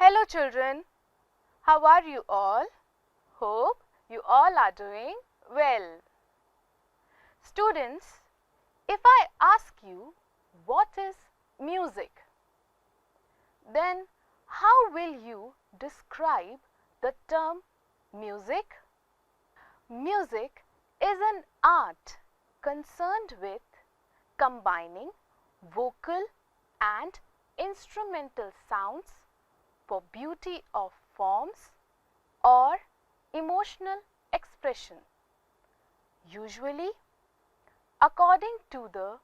Hello children, how are you all? Hope you all are doing well. Students, if I ask you what is music, then how will you describe the term music? Music is an art concerned with combining vocal and instrumental sounds for beauty of forms or emotional expression, usually according to the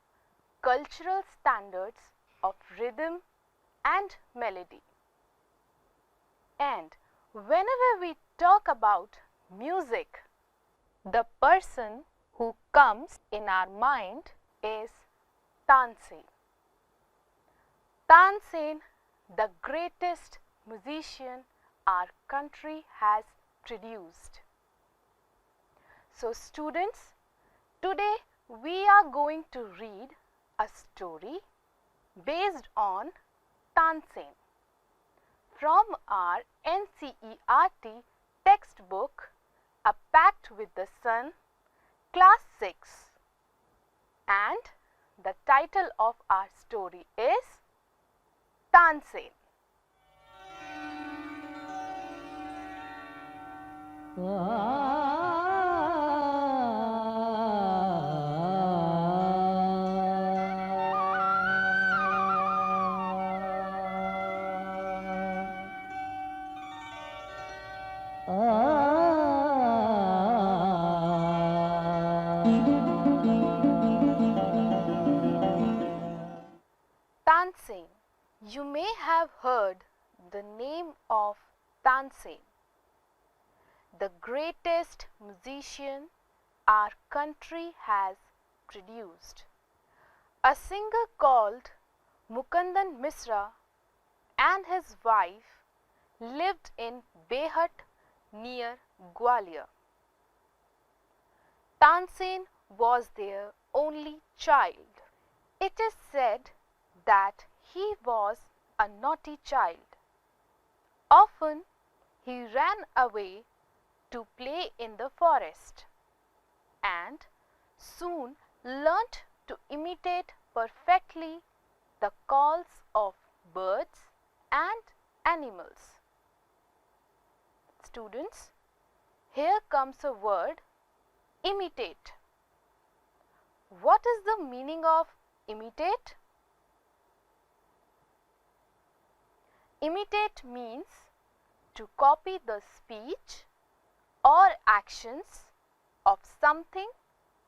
cultural standards of rhythm and melody. And whenever we talk about music, the person who comes in our mind is Tansen. Tansen, the greatest musician our country has produced. So students, today we are going to read a story based on Tansen from our NCERT textbook, A Pact with the Sun, class 6. And the title of our story is Tansen. Tansen. You may have heard the name of Tansen, the greatest musician our country has produced. A singer called Mukundan Misra and his wife lived in Behat near Gwalior. Tansen was their only child. It is said that he was a naughty child. Often he ran away to play in the forest and soon learnt to imitate perfectly the calls of birds and animals. Students, here comes a word, imitate. What is the meaning of imitate? Imitate means to copy the speech or actions of something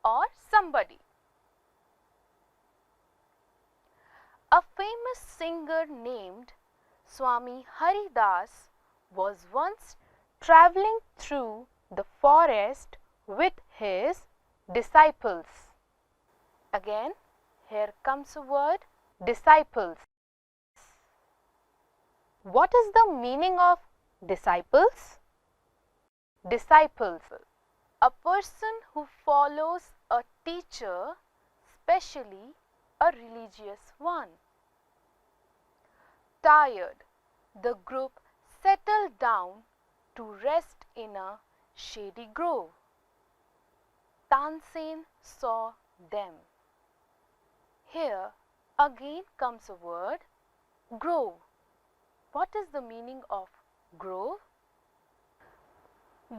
or somebody. A famous singer named Swami Haridas was once travelling through the forest with his disciples. Again, here comes a word, disciples. What is the meaning of disciples? Disciples, a person who follows a teacher, especially a religious one. Tired, the group settled down to rest in a shady grove. Tansen saw them. Here again comes a word, grove. What is the meaning of grove?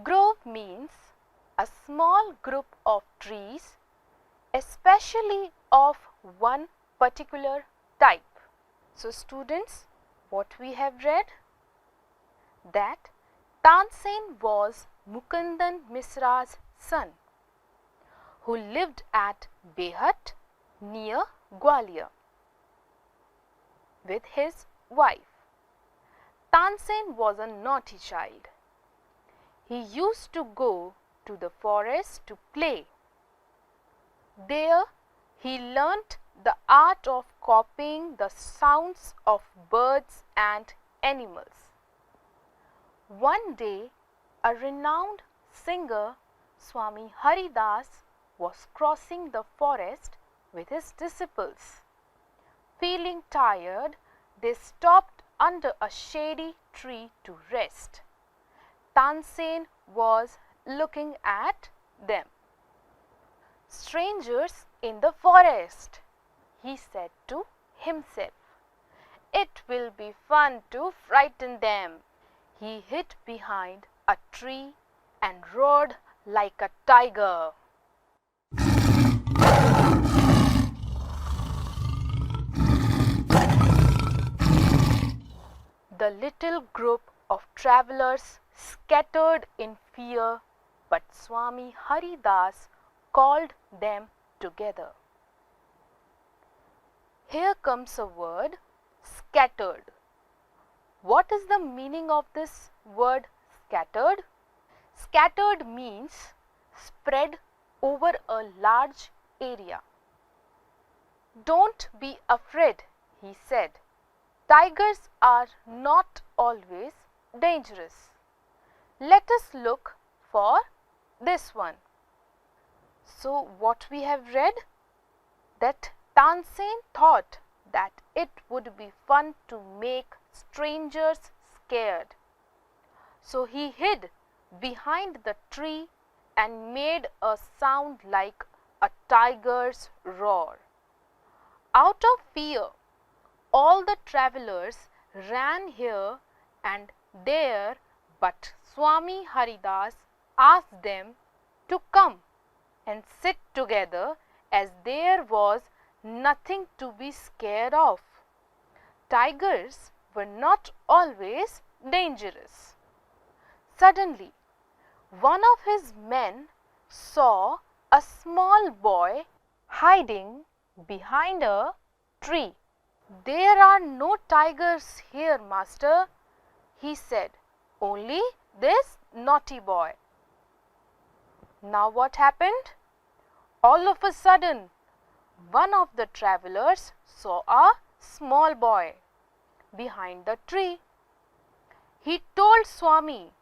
Grove means a small group of trees, especially of one particular type. So students, what we have read? That Tansen was Mukundan Misra's son, who lived at Behat near Gwalior with his wife. Tansen was a naughty child. He used to go to the forest to play. There he learnt the art of copying the sounds of birds and animals. One day, a renowned singer, Swami Haridas, was crossing the forest with his disciples. Feeling tired, they stopped under a shady tree to rest. Tansen was looking at them. "Strangers in the forest," he said to himself. "It will be fun to frighten them." He hid behind a tree and roared like a tiger. The little group of travelers scattered in fear, but Swami Haridas called them together. Here comes a word, scattered. What is the meaning of this word scattered? Scattered means spread over a large area. "Don't be afraid," he said. "Tigers are not always dangerous. Let us look for this one." So what we have read? That Tansen thought that it would be fun to make strangers scared. So he hid behind the tree and made a sound like a tiger's roar. Out of fear, all the travelers ran here and there, but Swami Haridas asked them to come and sit together, as there was nothing to be scared of. Tigers were not always dangerous. Suddenly, one of his men saw a small boy hiding behind a tree. "There are no tigers here, master," he said. "Only this naughty boy." Now what happened? All of a sudden, one of the travelers saw a small boy behind the tree. He told Swami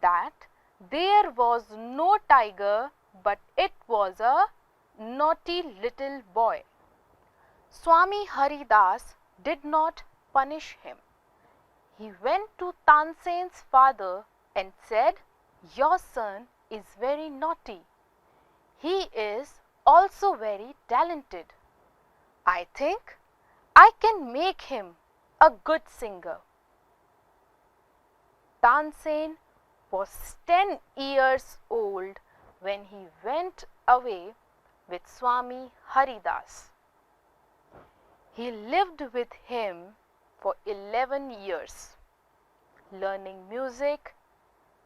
that there was no tiger, but it was a naughty little boy. Swami Haridas did not punish him. He went to Tansen's father and said, "Your son is very naughty. He is also very talented. I think I can make him a good singer." Tansen was 10 years old when he went away with Swami Haridas. He lived with him for 11 years, learning music,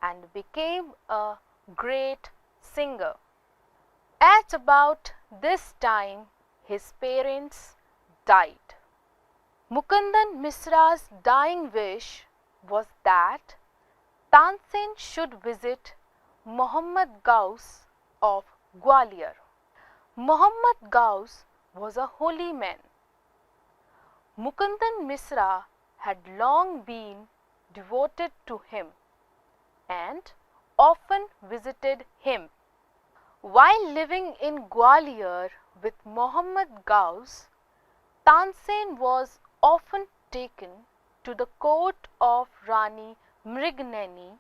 and became a great singer. At about this time, his parents died. Mukundan Misra's dying wish was that Tansen should visit Muhammad Ghaus of Gwalior. Muhammad Ghaus was a holy man. Mukundan Misra had long been devoted to him and often visited him. While living in Gwalior with Muhammad Ghaus, Tansen was often taken to the court of Rani Mrignani,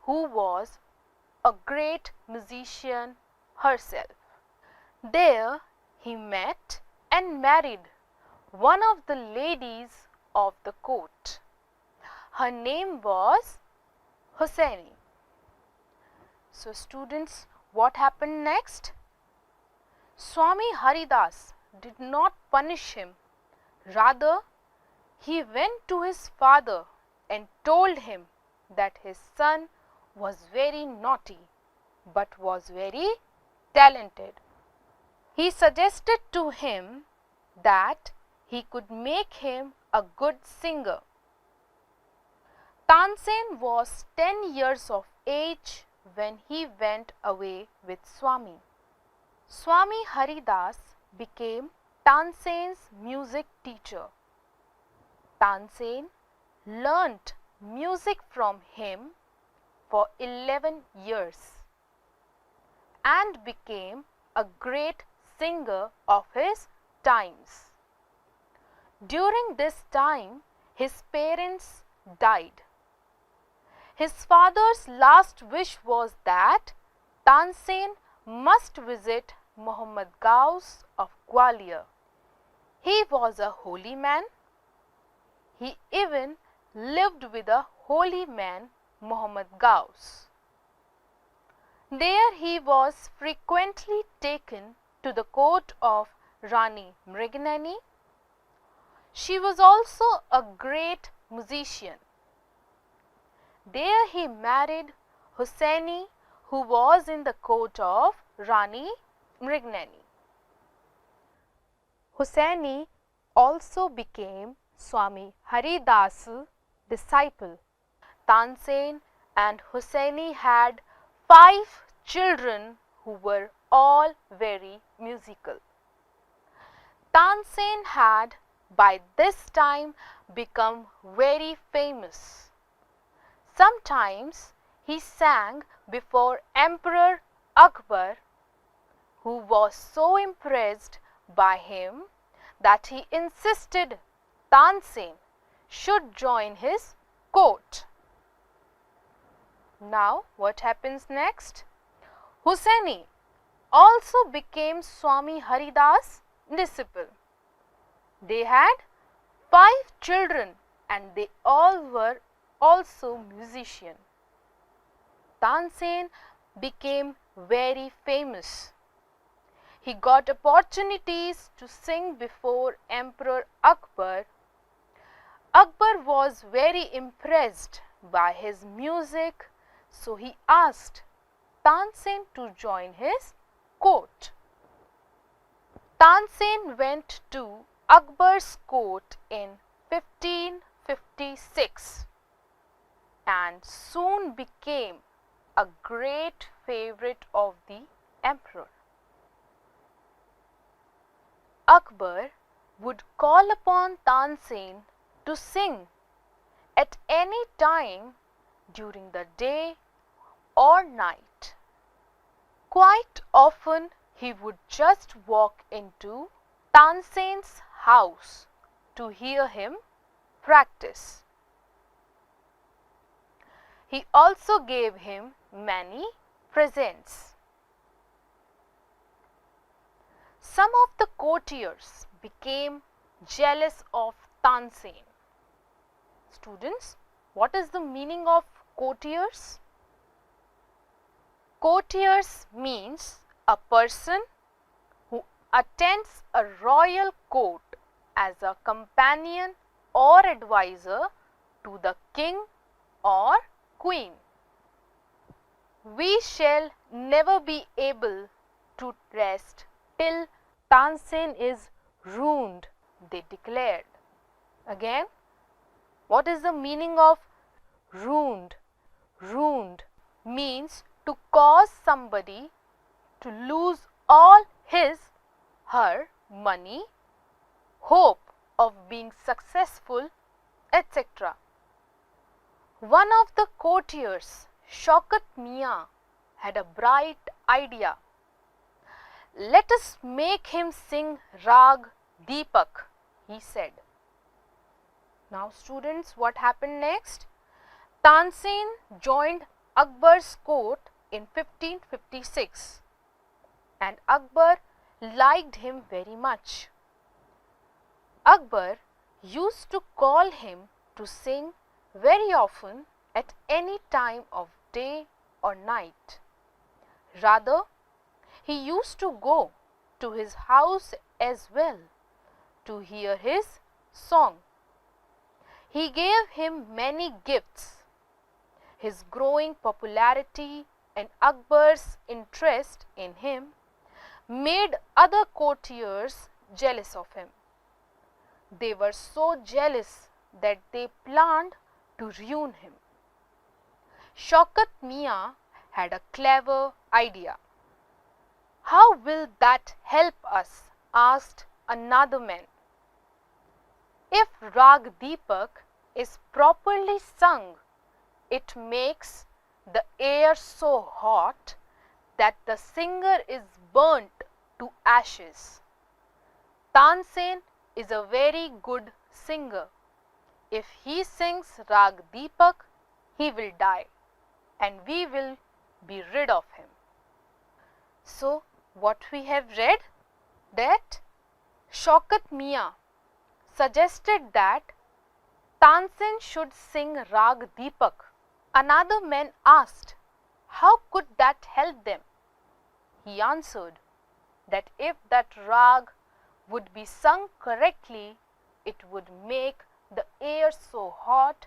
who was a great musician herself. There he met and married one of the ladies of the court. Her name was Hussaini. So students, what happened next? Swami Haridas did not punish him. Rather, he went to his father and told him that his son was very naughty but was very talented. He suggested to him that he could make him a good singer. Tansen was 10 years of age when he went away with Swami. Swami Haridas became Tansen's music teacher. Tansen learnt music from him for 11 years and became a great singer of his times. During this time, his parents died. His father's last wish was that Tansen must visit Muhammad Ghaus of Gwalior. He was a holy man. He even lived with a holy man, Muhammad Ghaus. There he was frequently taken to the court of Rani Mrignani. She was also a great musician. There he married Hussaini, who was in the court of Rani Mrignani. Hussaini also became Swami Haridas' disciple. Tansen and Hussaini had 5 children who were all very musical. Tansen had by this time become very famous. Sometimes he sang before Emperor Akbar, who was so impressed by him that he insisted Tansen should join his court. Now what happens next? Hussaini also became Swami Haridas' disciple. They had 5 children and they all were also musicians. Tansen became very famous. He got opportunities to sing before Emperor Akbar. Akbar was very impressed by his music, so he asked Tansen to join his court. Tansen went to Akbar's court in 1556 and soon became a great favorite of the emperor. Akbar would call upon Tansen to sing at any time during the day or night. Quite often he would just walk into Tansen's house to hear him practice. He also gave him many presents. Some of the courtiers became jealous of Tansen. Students, what is the meaning of courtiers? Courtiers means a person who attends a royal court as a companion or advisor to the king or queen. We shall never be able to rest till Tansen is ruined, they declared. Again, what is the meaning of ruined? Ruined means to cause somebody to lose all his, her money, hope of being successful, etc. One of the courtiers, Shaukat Mian, had a bright idea. Let us make him sing Rag Deepak, he said. Now students, what happened next? Tansen joined Akbar's court in 1556 and Akbar liked him very much. Akbar used to call him to sing very often at any time of day or night. Rather, he used to go to his house as well to hear his song. He gave him many gifts. His growing popularity and Akbar's interest in him made other courtiers jealous of him. They were so jealous that they planned to ruin him. Shaukat Mian had a clever idea. How will that help us? Asked another man. If Rag Deepak is properly sung, it makes the air so hot that the singer is burnt to ashes. Tansen is a very good singer. if he sings Rag Deepak, he will die and we will be rid of him. So, what we have read, that Shaukat Mian suggested that Tansen should sing Rag Deepak. Another man asked, how could that help them? He answered that if that rag would be sung correctly, it would make the air so hot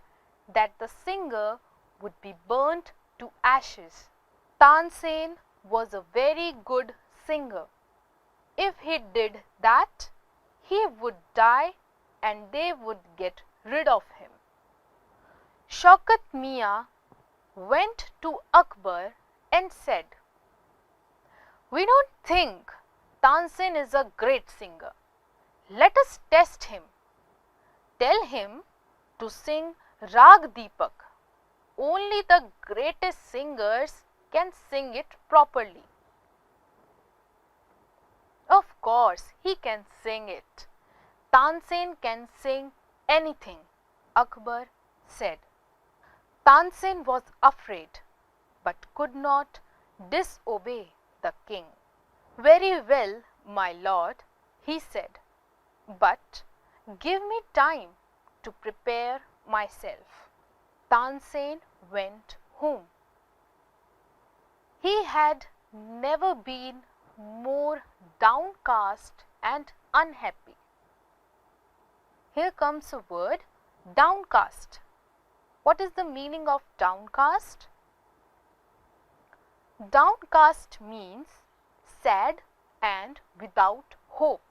that the singer would be burnt to ashes. Tansen was a very good singer. If he did that, he would die and they would get rid of him. Shaukat Mian went to Akbar and said, we don't think Tansen is a great singer. Let us test him. Tell him to sing Rag Deepak. Only the greatest singers can sing it properly. Of course, he can sing it. Tansen can sing anything, Akbar said. Tansen was afraid but could not disobey the king. Very well, my lord, he said, but give me time to prepare myself. Tansen went home. He had never been more downcast and unhappy. Here comes a word, downcast. What is the meaning of downcast? Downcast means sad and without hope.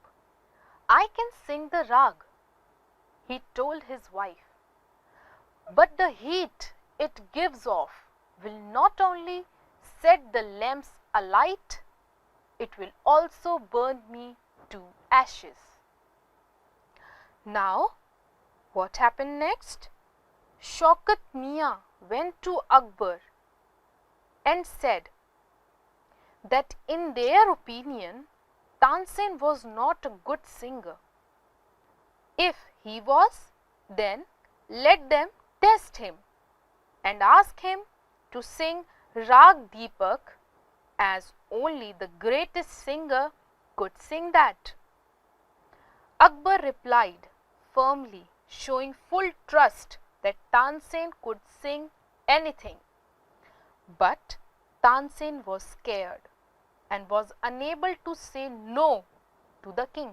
I can sing the rag, he told his wife, but the heat it gives off will not only set the lamps alight, it will also burn me to ashes. Now, what happened next? Shaukat Mian went to Akbar and said that in their opinion, Tansen was not a good singer. If he was, then let them test him and ask him to sing Rag Deepak, as only the greatest singer could sing that. Akbar replied firmly, showing full trust that Tansen could sing anything. But Tansen was scared and was unable to say no to the king.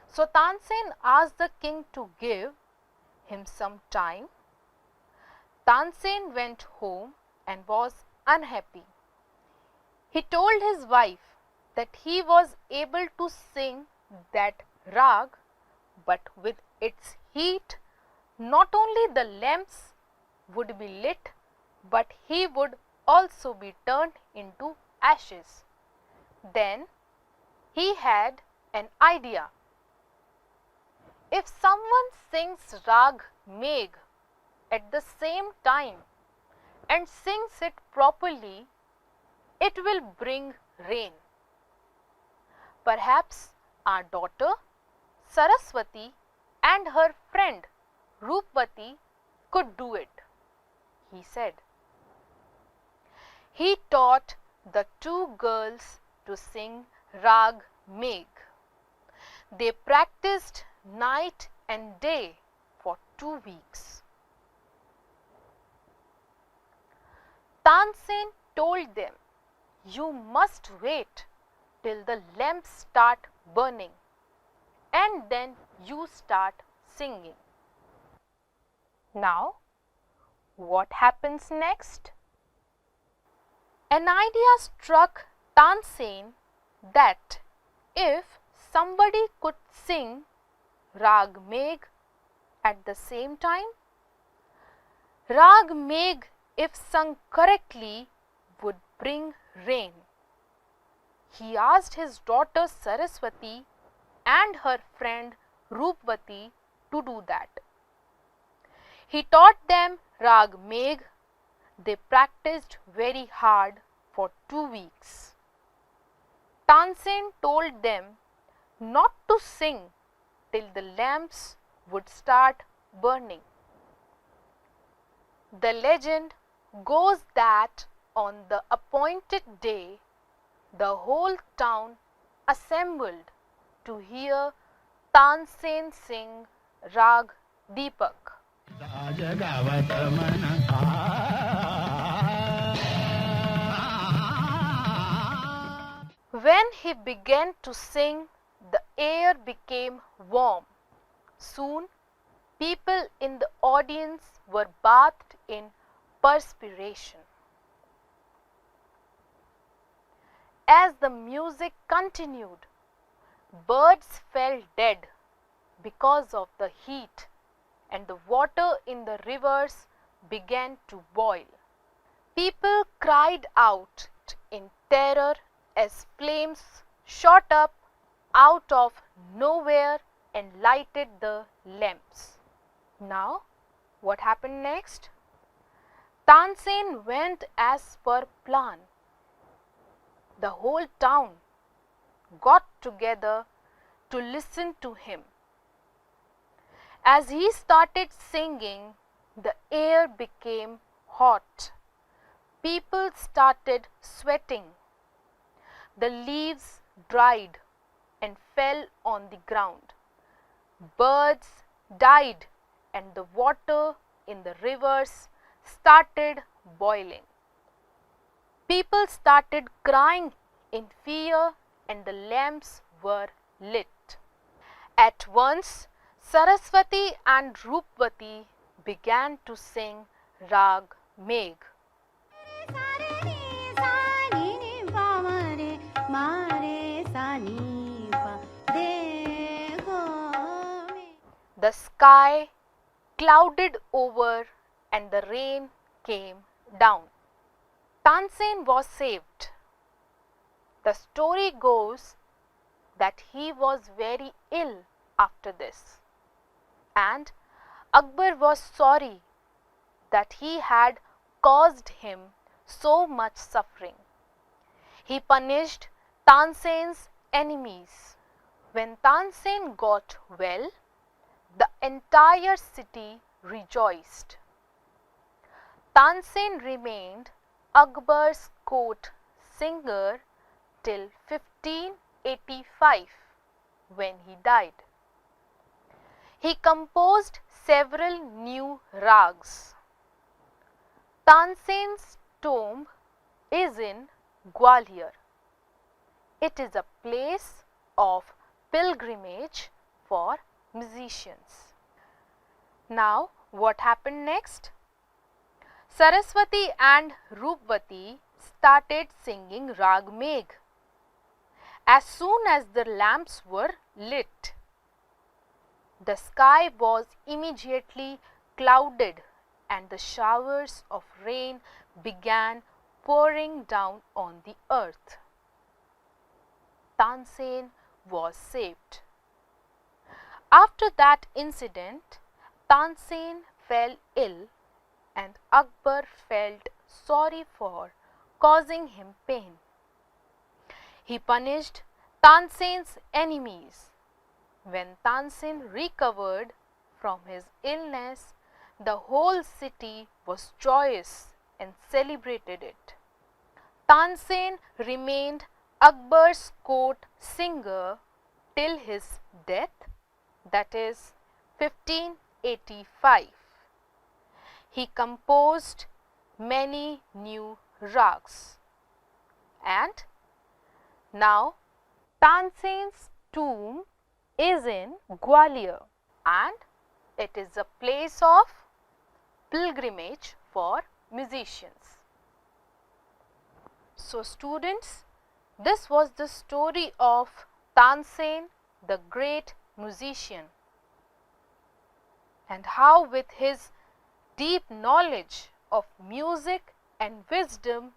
So Tansen asked the king to give him some time. Tansen went home and was unhappy. He told his wife that he was able to sing that rag, but with its heat, not only the lamps would be lit, but he would also be turned into ashes. Then he had an idea. If someone sings Rag Megh at the same time and sings it properly, it will bring rain. Perhaps our daughter Saraswati and her friend Roopwati could do it, he said. He taught the two girls to sing Rag Megh. They practiced night and day for 2 weeks. Tansen told them, you must wait till the lamps start burning and then you start singing. Now, what happens next? An idea struck Tansen that if somebody could sing Rag Megh at the same time, Rag Megh, if sung correctly, would bring rain. He asked his daughter Saraswati and her friend Roopwati to do that. He taught them Rag Megh. They practiced very hard for 2 weeks. Tansen told them not to sing till the lamps would start burning. The legend goes that on the appointed day, the whole town assembled to hear Tansen sing Rag Deepak. When he began to sing, the air became warm. Soon, people in the audience were bathed in perspiration. As the music continued, birds fell dead because of the heat, and the water in the rivers began to boil. People cried out in terror as flames shot up out of nowhere and lighted the lamps. Now, what happened next? Tansen went as per plan. The whole town got together to listen to him. As he started singing, the air became hot. People started sweating. The leaves dried and fell on the ground. Birds died and the water in the rivers started boiling. People started crying in fear and the lamps were lit. At once, Saraswati and Rupvati began to sing Rag Megh. The sky clouded over and the rain came down. Tansen was saved. The story goes that he was very ill after this, and Akbar was sorry that he had caused him so much suffering. He punished Tansen's enemies. When Tansen got well, the entire city rejoiced. Tansen remained Akbar's court singer till 1585 when he died. He composed several new rags. Tansen's tomb is in Gwalior. It is a place of pilgrimage for musicians. Now, what happened next? Saraswati and Rupvati started singing Rag Megh. As soon as the lamps were lit, the sky was immediately clouded and the showers of rain began pouring down on the earth. Tansen was saved. After that incident, Tansen fell ill and Akbar felt sorry for causing him pain. He punished Tansen's enemies. When Tansen recovered from his illness, the whole city was joyous and celebrated it. Tansen remained Akbar's court singer till his death, that is 1585. He composed many new rags. And now Tansen's tomb is in Gwalior and it is a place of pilgrimage for musicians. So students, this was the story of Tansen, the great musician, and how with his deep knowledge of music and wisdom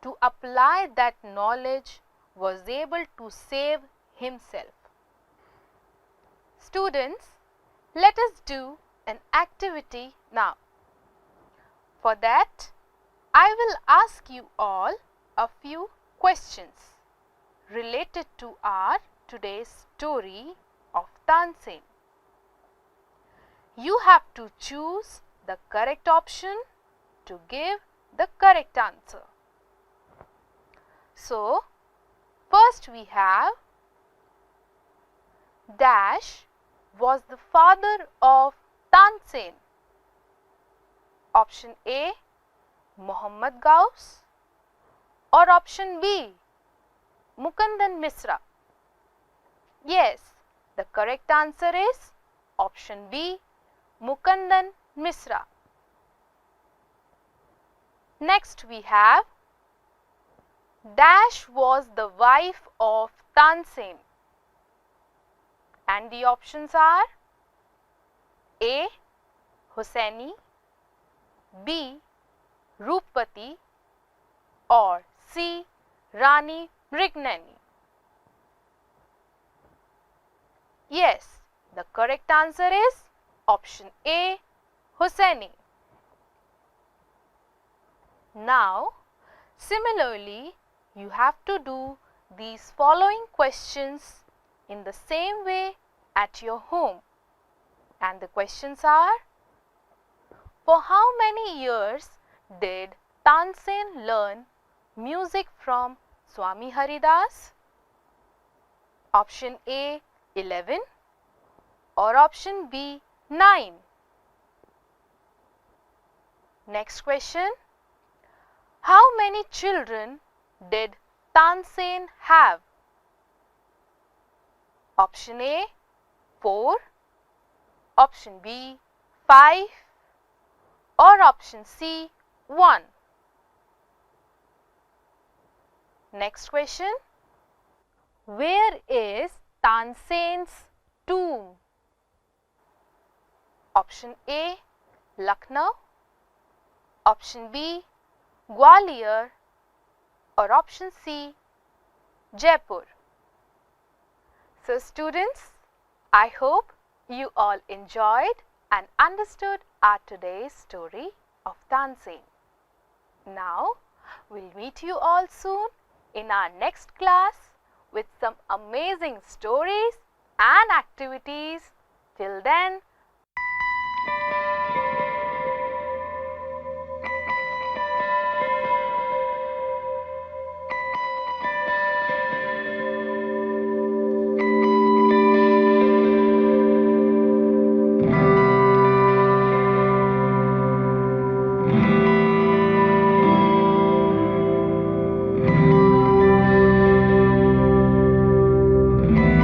to apply that knowledge was able to save himself. Students, let us do an activity now. For that, I will ask you all a few questions related to our today's story of Tansen. You have to choose the correct option to give the correct answer. So, first we have dash was the father of Tansen. Option A, Muhammad Gauss, or option B, Mukundan Misra. Yes, the correct answer is option B, Mukundan Misra. Next we have dash was the wife of Tansen, and the options are A, Hussaini, B, Rupati, or C, Rani Mrignani. Yes, the correct answer is option A, Hussaini. Now, similarly, you have to do these following questions in the same way at your home. And the questions are: for how many years did Tansen learn music from Swami Haridas? Option A, 11, or option B, 9. Next question: how many children did Tansen have? Option A, 4, option B, 5, or option C, 1. Next question: where is Tansen's tomb? Option A, Lucknow, option B, Gwalior, or option C, Jaipur. So students, I hope you all enjoyed and understood our today's story of Tansen. Now, we'll meet you all soon in our next class with some amazing stories and activities. Till then,